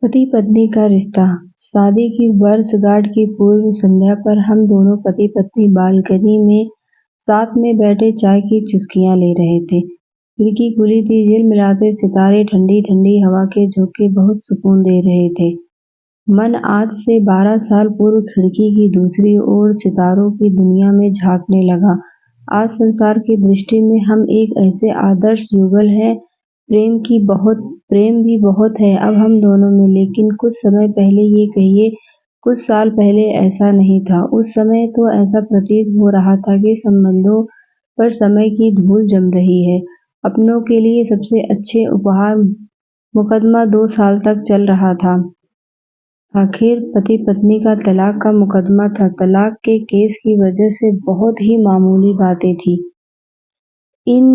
पति पत्नी का रिश्ता। शादी की वर्षगांठ की पूर्व संध्या पर हम दोनों पति पत्नी बालकनी में साथ में बैठे चाय की चुस्कियां ले रहे थे। खिड़की खुली थी, झिलमिलाते सितारे ठंडी ठंडी हवा के झोंके बहुत सुकून दे रहे थे। मन आज से 12 साल पूर्व खिड़की की दूसरी ओर सितारों की दुनिया में झांकने लगा। आज संसार की दृष्टि में हम एक ऐसे आदर्श युगल हैं। प्रेम भी बहुत है अब हम दोनों में, लेकिन कुछ समय पहले, ये कहिए कुछ साल पहले ऐसा नहीं था। उस समय तो ऐसा प्रतीत हो रहा था कि संबंधों पर समय की धूल जम रही है। अपनों के लिए सबसे अच्छे उपहार मुकदमा 2 साल तक चल रहा था। आखिर पति पत्नी का तलाक का मुकदमा था। तलाक के केस की वजह से बहुत ही मामूली बातें थी। इन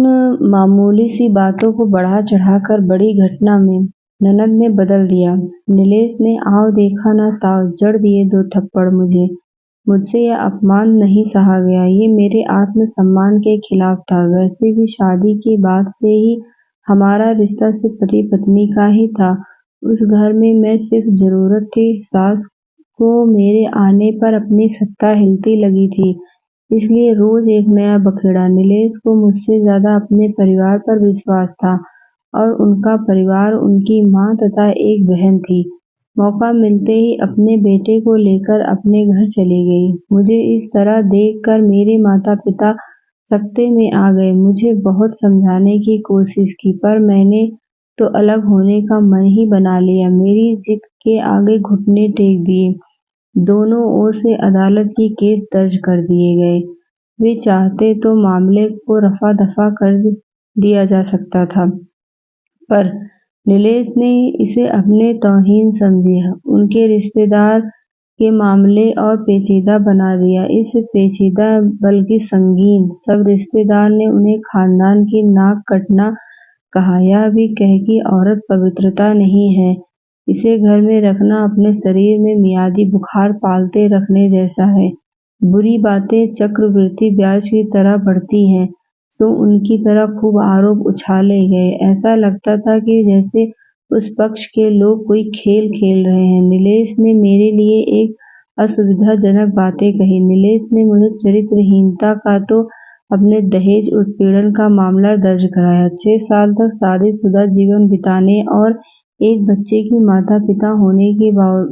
मामूली सी बातों को बढ़ा चढ़ाकर बड़ी घटना में ननद ने बदल दिया। नीलेश ने आव देखा न ताव जड़ दिए 2 थप्पड़ मुझे। मुझसे यह अपमान नहीं सहा गया। ये मेरे आत्मसम्मान के खिलाफ था। वैसे भी शादी के बाद से ही हमारा रिश्ता सिर्फ पति पत्नी का ही था। उस घर में मैं सिर्फ जरूरत थी। सास को मेरे आने पर अपनी सत्ता हिलती लगी थी, इसलिए रोज एक नया बखेड़ा। नीलेश को मुझसे ज्यादा अपने परिवार पर विश्वास था और उनका परिवार उनकी माँ तथा एक बहन थी। मौका मिलते ही अपने बेटे को लेकर अपने घर चली गई। मुझे इस तरह देखकर मेरे माता पिता सकते में आ गए। मुझे बहुत समझाने की कोशिश की, पर मैंने तो अलग होने का मन ही बना लिया। मेरी जिद के आगे घुटने टेक दिए। दोनों ओर से अदालत की केस दर्ज कर दिए गए। वे चाहते तो मामले को रफा दफा कर दिया जा सकता था, पर नीलेश ने इसे अपने तौहीन समझी। उनके रिश्तेदार के मामले और पेचीदा बना दिया। इस पेचीदा बल्कि संगीन सब रिश्तेदार ने उन्हें खानदान की नाक कटना कहा। यह भी कह कि औरत पवित्रता नहीं है, इसे घर में रखना अपने शरीर में मियादी बुखार पालते रखने जैसा है। बुरी बातें चक्रवृद्धि ब्याज की तरह बढ़ती हैं, सो उनकी तरह खूब आरोप उछाले गए। ऐसा लगता था कि जैसे उस पक्ष के लोग कोई खेल खेल रहे हैं। नीलेश ने मेरे लिए एक असुविधाजनक बातें कही। नीलेश ने मुझे चरित्रहीनता का तो अपने दहेज उत्पीड़न का मामला दर्ज कराया। 6 साल तक शादीशुदा जीवन बिताने और एक बच्चे की माता पिता होने के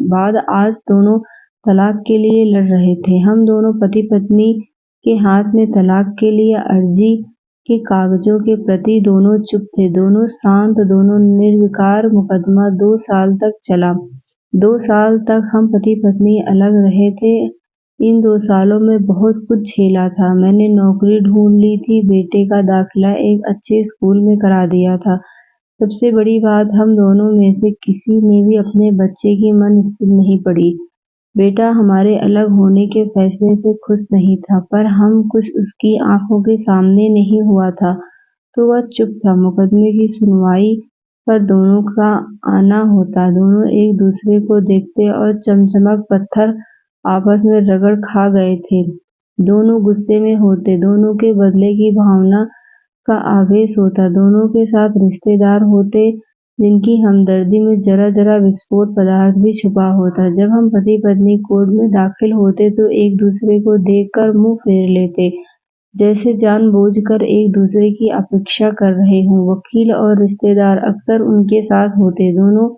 बाद आज दोनों तलाक के लिए लड़ रहे थे। हम दोनों पति पत्नी के हाथ में तलाक के लिए अर्जी के कागजों के प्रति दोनों चुप थे, दोनों शांत, दोनों निर्विकार। मुकदमा 2 साल तक चला। 2 साल तक हम पति पत्नी अलग रहे थे। इन 2 सालों में बहुत कुछ झेला था। मैंने नौकरी ढूंढ ली थी, बेटे का दाखिला एक अच्छे स्कूल में करा दिया था। सबसे बड़ी बात, हम दोनों में से किसी ने भी अपने बच्चे की मन स्थिर नहीं पड़ी। बेटा हमारे अलग होने के फैसले से खुश नहीं था, पर हम कुछ उसकी आंखों के सामने नहीं हुआ था तो वह चुप था। मुकदमे की सुनवाई पर दोनों का आना होता। दोनों एक दूसरे को देखते और चमचमक पत्थर आपस में रगड़ खा गए थे। दोनों गुस्से में होते, दोनों के बदले की भावना का आवेश होता। दोनों के साथ रिश्तेदार होते जिनकी हमदर्दी में जरा जरा विस्फोट पदार्थ भी छुपा होता। जब हम पति पत्नी कोर्ट में दाखिल होते तो एक दूसरे को देखकर मुंह फेर लेते, जैसे जानबूझकर एक दूसरे की अपेक्षा कर रहे हों। वकील और रिश्तेदार अक्सर उनके साथ होते। दोनों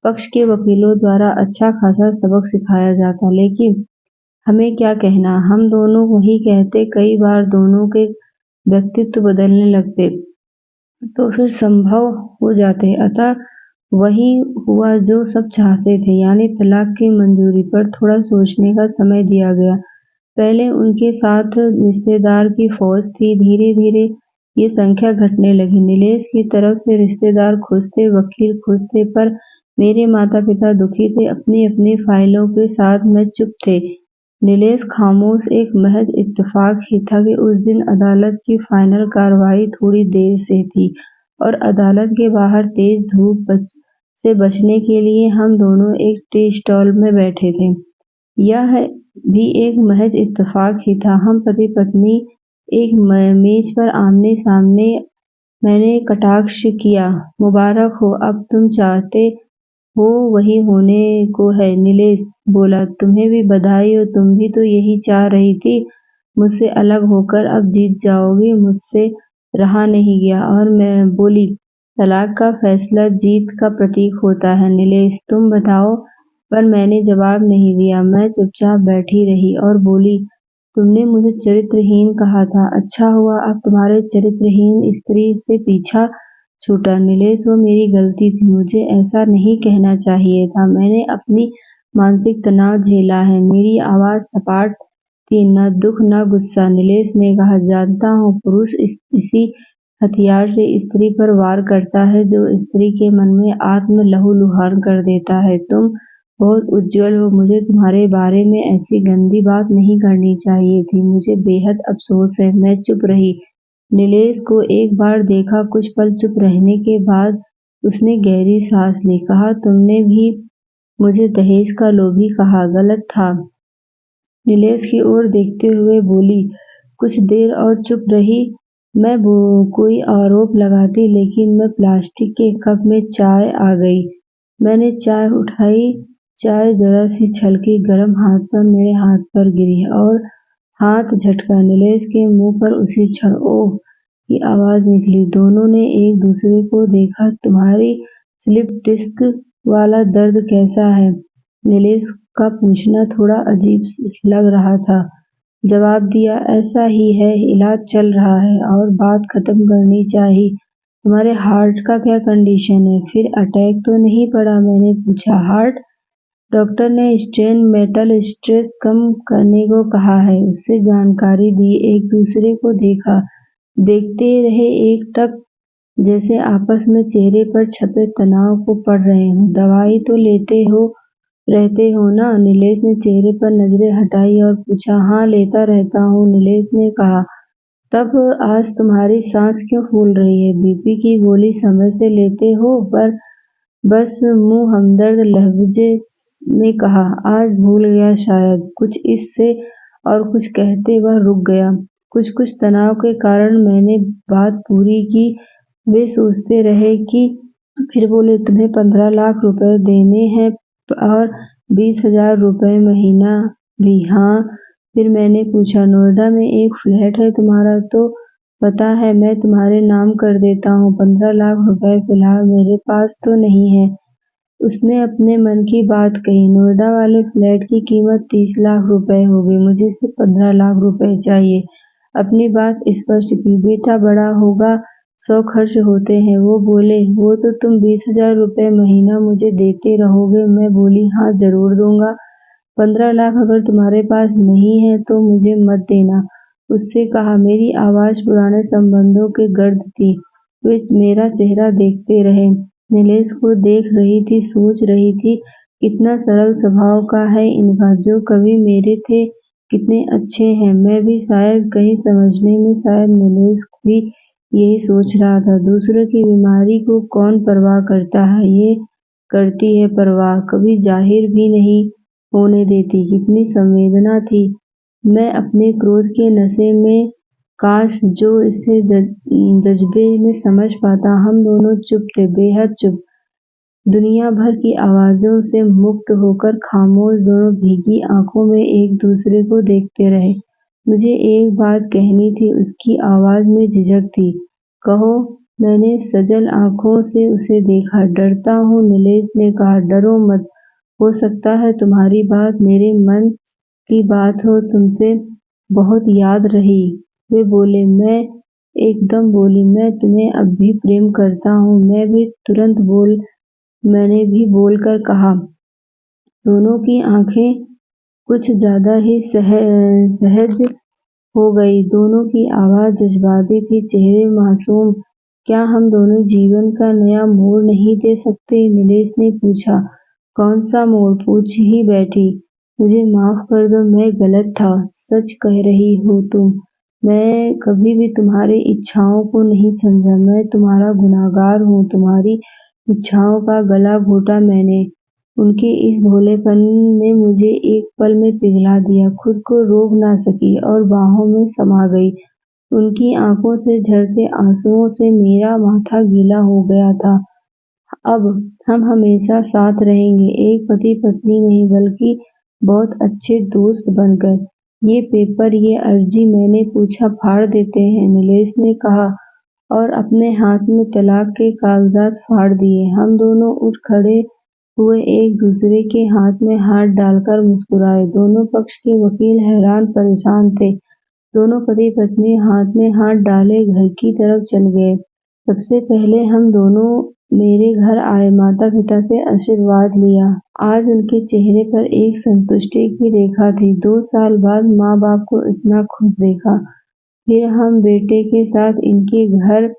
पक्ष के वकीलों द्वारा अच्छा खासा सबक सिखाया जाता, लेकिन हमें क्या कहना, हम दोनों वही कहते। कई बार दोनों के व्यक्तित्व बदलने लगते तो फिर संभव हो जाते। अतः वही हुआ जो सब चाहते थे, यानी तलाक की मंजूरी। पर थोड़ा सोचने का समय दिया गया। पहले उनके साथ रिश्तेदार की फौज थी, धीरे धीरे ये संख्या घटने लगी। नीलेश की तरफ से रिश्तेदार खुश थे, वकील खुश थे, पर मेरे माता पिता दुखी थे। अपनी अपनी फाइलों के साथ मैं चुप थे, नीलेश खामोश। एक महज इत्तेफाक ही था कि उस दिन अदालत की फाइनल कार्रवाई थोड़ी देर से थी और अदालत के बाहर तेज धूप से बचने के लिए हम दोनों एक टी स्टॉल में बैठे थे। यह भी एक महज इत्तेफाक ही था। हम पति पत्नी एक मेज पर आमने सामने। मैंने कटाक्ष किया, मुबारक हो, अब तुम चाहते हो वही होने को है। नीलेश बोला, तुम्हें भी बधाई हो, तुम भी तो यही चाह रही थी, मुझसे अलग होकर अब जीत जाओगी। मुझसे रहा नहीं गया और मैं बोली, तलाक का फैसला जीत का प्रतीक होता है नीलेश, तुम बताओ। पर मैंने जवाब नहीं दिया, मैं चुपचाप बैठी रही और बोली, तुमने मुझे चरित्रहीन कहा था, अच्छा हुआ अब तुम्हारे चरित्रहीन स्त्री से पीछा छूटा। नीलेश, वो मेरी गलती थी, मुझे ऐसा नहीं कहना चाहिए था। मैंने अपनी मानसिक तनाव झेला है। मेरी आवाज सपाट थी, न दुख न गुस्सा। नीलेश ने कहा, जानता हूँ, पुरुष इसी हथियार से स्त्री पर वार करता है जो स्त्री के मन में आत्म लहूलुहान कर देता है। तुम बहुत उज्जवल हो, मुझे तुम्हारे बारे में ऐसी गंदी बात नहीं करनी चाहिए थी। मुझे बेहद अफसोस है। मैं चुप रही। नीलेश को एक बार देखा, कुछ पल चुप रहने के बाद उसने गहरी सांस ली। कहा, तुमने भी मुझे दहेज का लोभी कहा, गलत था। नीलेश की ओर देखते हुए बोली। कुछ देर और चुप रही। मैं वो कोई आरोप लगाती, लेकिन मैं प्लास्टिक के कप में चाय आ गई। मैंने चाय उठाई। चाय जरा सी छलकी गर्म हाथ पर मेरे हाथ पर गिरी और हाथ झटका। नीलेश के मुंह पर उसी क्षण ओह की आवाज निकली। दोनों ने एक दूसरे को देखा। तुम्हारी स्लिप डिस्क वाला दर्द कैसा है? नीलेश का पूछना थोड़ा अजीब लग रहा था। जवाब दिया, ऐसा ही है, इलाज चल रहा है और बात खत्म करनी चाहिए। तुम्हारे हार्ट का क्या कंडीशन है? फिर अटैक तो नहीं पड़ा? मैंने पूछा। हार्ट डॉक्टर ने स्टेन मेटल स्ट्रेस कम करने को कहा है, उससे जानकारी दी। एक दूसरे को देखा, देखते रहे, एक टक जैसे आपस में चेहरे पर छपे तनाव को पढ़ रहे हों। दवाई तो लेते हो रहते हो ना? नीलेश ने चेहरे पर नजरें हटाई और पूछा। हाँ, लेता रहता हूँ, नीलेश ने कहा। तब आज तुम्हारी सांस क्यों फूल रही है? बीपी की गोली समय से लेते हो? पर बस, मुंह हमदर्द लहजे में कहा। आज भूल गया शायद। कुछ इससे और कुछ कहते वह रुक गया। कुछ तनाव के कारण मैंने बात पूरी की। वे सोचते रहे कि फिर बोले, तुम्हें 15 लाख रुपए देने हैं और 20,000 रुपए महीना भी। हाँ। फिर मैंने पूछा, नोएडा में एक फ्लैट है तुम्हारा तो पता है, मैं तुम्हारे नाम कर देता हूँ। 15 लाख रुपए फिलहाल मेरे पास तो नहीं है। उसने अपने मन की बात कही। नोएडा वाले फ्लैट की कीमत 30 लाख रुपए होगी। मुझे सिर्फ 15 लाख रुपए चाहिए। अपनी बात स्पष्ट की। बेटा बड़ा होगा, 100 खर्च होते हैं। वो बोले, वो तो तुम 20,000 रुपए महीना मुझे देते रहोगे? मैं बोली, हाँ जरूर दूंगा। 15 लाख अगर तुम्हारे पास नहीं है तो मुझे मत देना, उससे कहा। मेरी आवाज पुराने संबंधों के गर्द थी। वे मेरा चेहरा देखते रहे। नीलेश को देख रही थी, सोच रही थी, कितना सरल स्वभाव का है इनका। जो कभी मेरे थे, कितने अच्छे हैं। मैं भी शायद कहीं समझने में, शायद नीलेश भी यही सोच रहा था। दूसरों की बीमारी को कौन परवाह करता है? ये करती है परवाह, कभी जाहिर भी नहीं होने देती। कितनी संवेदना थी। मैं अपने क्रोध के नशे में, काश जो इसे जज्बे में समझ पाता। हम दोनों चुप थे, बेहद चुप। दुनिया भर की आवाजों से मुक्त होकर खामोश, दोनों भीगी आंखों में एक दूसरे को देखते रहे। मुझे एक बात कहनी थी, उसकी आवाज में झिझक थी। कहो। मैंने सजल आंखों से उसे देखा। डरता हूँ, नीलेश ने कहा। डरो मत, हो सकता है तुम्हारी बात मेरे मन की बात हो, तुमसे बहुत याद रही। वे बोले। मैं एकदम बोली, मैं तुम्हें अब भी प्रेम करता हूँ। मैं भी तुरंत मैंने भी बोलकर कहा। दोनों की आंखें कुछ ज्यादा ही सहज हो गई। दोनों की आवाज जज्बाती थी, चेहरे मासूम। क्या हम दोनों जीवन का नया मोड़ नहीं दे सकते? नीलेश ने पूछा। कौन सा मोड़? पूछ ही बैठी। मुझे माफ कर दो, मैं गलत था। सच कह रही हो तुम। मैं कभी भी तुम्हारी इच्छाओं को नहीं समझा। मैं तुम्हारा गुनहगार हूँ। तुम्हारी इच्छाओं का गला घोटा मैंने। उनके इस भोलेपन ने मुझे एक पल में पिघला दिया। खुद को रोक ना सकी और बाहों में समा गई। उनकी आंखों से झरते आंसुओं से मेरा माथा गीला हो गया था। अब हम हमेशा साथ रहेंगे, एक पति-पत्नी नहीं बल्कि बहुत अच्छे दोस्त बनकर। ये पेपर, ये अर्जी मैंने पूछा फाड़ देते हैं, नीलेश ने कहा और अपने हाथ में तलाक के कागजात फाड़ दिए। हम दोनों उठ खड़े हुए, एक दूसरे के हाथ में हाथ डालकर मुस्कुराए। दोनों पक्ष के वकील हैरान परेशान थे। दोनों पति-पत्नी हाथ में हाथ डाले घर की तरफ चल गए। सबसे पहले हम दोनों मेरे घर आए, माता-पिता से आशीर्वाद लिया। आज उनके चेहरे पर एक संतुष्टि की रेखा थी। 2 साल बाद माँ-बाप को इतना खुश देखा। फिर हम बेटे के साथ इनके घर,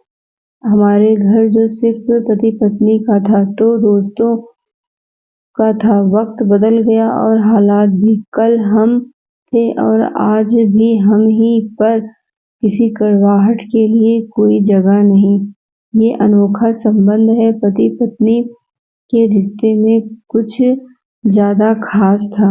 हमारे घर जो सिर्फ पति-पत्नी का था तो दोस्तों का था। वक्त बदल गया और हालात भी। कल हम थे और आज भी हम ही, पर किसी कड़वाहट के लिए कोई जगह नहीं। ये अनोखा संबंध है। पति-पत्नी के रिश्ते में कुछ ज्यादा खास था।